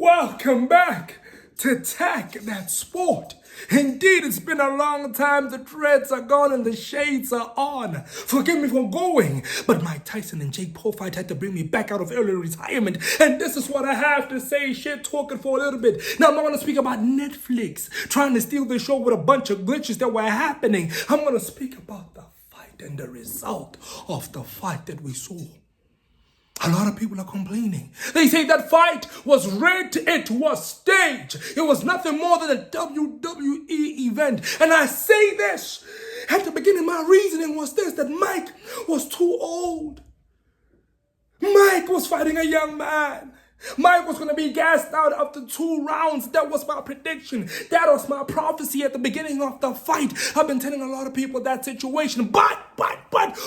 Welcome back to Tech That Sport. Indeed, it's been a long time. The dreads are gone and the shades are on. Forgive me for going, but Mike Tyson and Jake Paul fight had to bring me back out of early retirement. And this is what I have to say, shit talking for a little bit. Now, I'm not going to speak about Netflix trying to steal the show with a bunch of glitches that were happening. I'm going to speak about the fight and the result of the fight that we saw. A lot of people are complaining. They say that fight was rigged, it was staged. It was nothing more than a WWE event. And I say this, at the beginning my reasoning was this, that Mike was too old. Mike was fighting a young man. Mike was going to be gassed out after 2 rounds. That was my prediction. That was my prophecy at the beginning of the fight. I've been telling a lot of people that situation. But,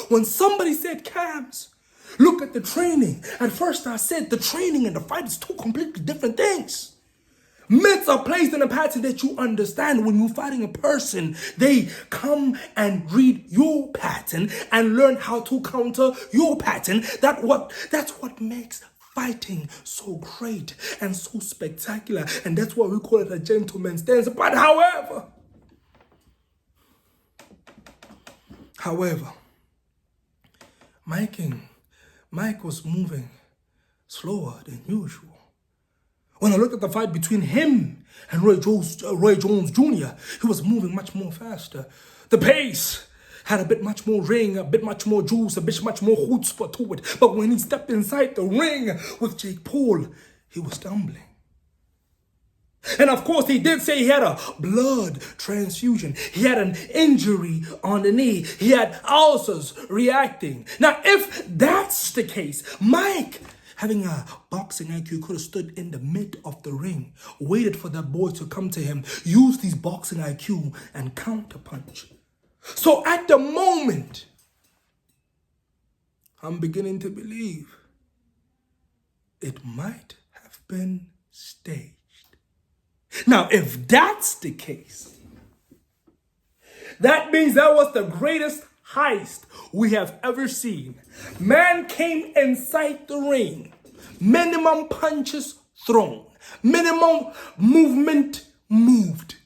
when somebody said, Cams, look at the training. At first I said the training and the fight is 2 completely different things. Myths are placed in a pattern that you understand. When you're fighting a person, they come and read your pattern and learn how to counter your pattern. That's what makes fighting so great and so spectacular. And that's why we call it a gentleman's dance. But however, Mike was moving slower than usual. When I looked at the fight between him and Roy Jones Jr., he was moving much more faster. The pace had a bit much more ring, a bit much more juice, a bit much more chutzpah to it. But when he stepped inside the ring with Jake Paul, he was stumbling. And of course, he did say he had a blood transfusion. He had an injury on the knee. He had ulcers reacting. Now, if that's the case, Mike, having a boxing IQ, could have stood in the mid of the ring, waited for that boy to come to him, used his boxing IQ and counterpunch. So at the moment, I'm beginning to believe it might have been staged. Now, if that's the case, that means that was the greatest heist we have ever seen. Man came inside the ring. Minimum punches thrown. Minimum movement moved.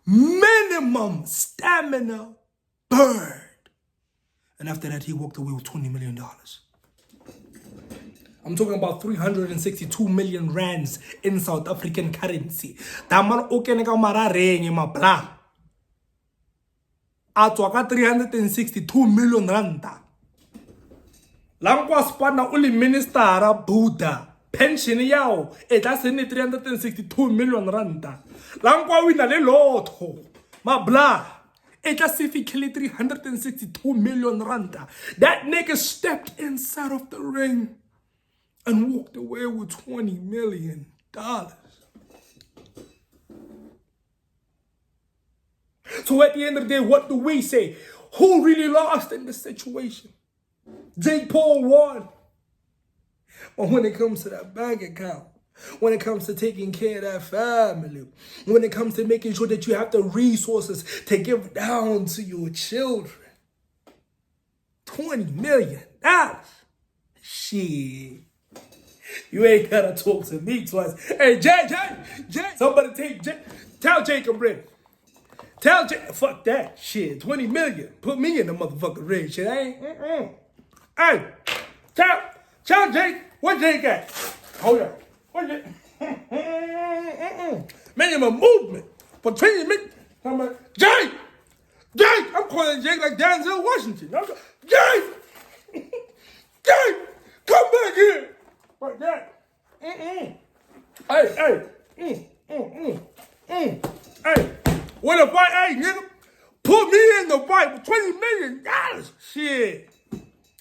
Minimum stamina burned. And after that, he walked away with $20 million. I'm talking about 362 million rands in South African currency. That man okene ka marareng ma bla. Atswa ka 362 million randa. Langwa spana uli minister Buddha. Pension yao e tla sene 362 million randa. Langwa wina le lotho. Ma bla. It specifically 362 million randa. That nigga stepped inside of the ring and walked away with $20 million. So at the end of the day, what do we say? Who really lost in this situation? Jake Paul won. But when it comes to that bank account, when it comes to taking care of that family, when it comes to making sure that you have the resources to give down to your children, $20 million. Shit. You ain't gotta talk to me twice. Hey, Jay, somebody tell Jacob Red. Tell Jay, fuck that shit. 20 million. Put me in the motherfucking red shit. Hey, tell Jake, what Jake got? Hold on. What Jake? Minimum movement for 20 minutes. I'm like, Jake, I'm calling Jake like Denzel Washington. Jake, come back here. Like that. Hey. Hey. What a fight, hey, nigga. Put me in the fight for $20 million. Shit.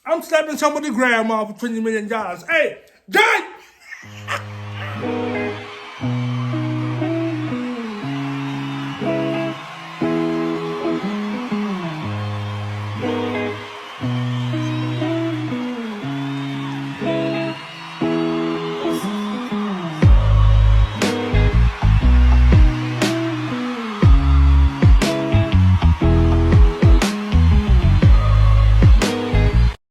I'm slapping somebody's grandma for $20 million. Hey, Jake!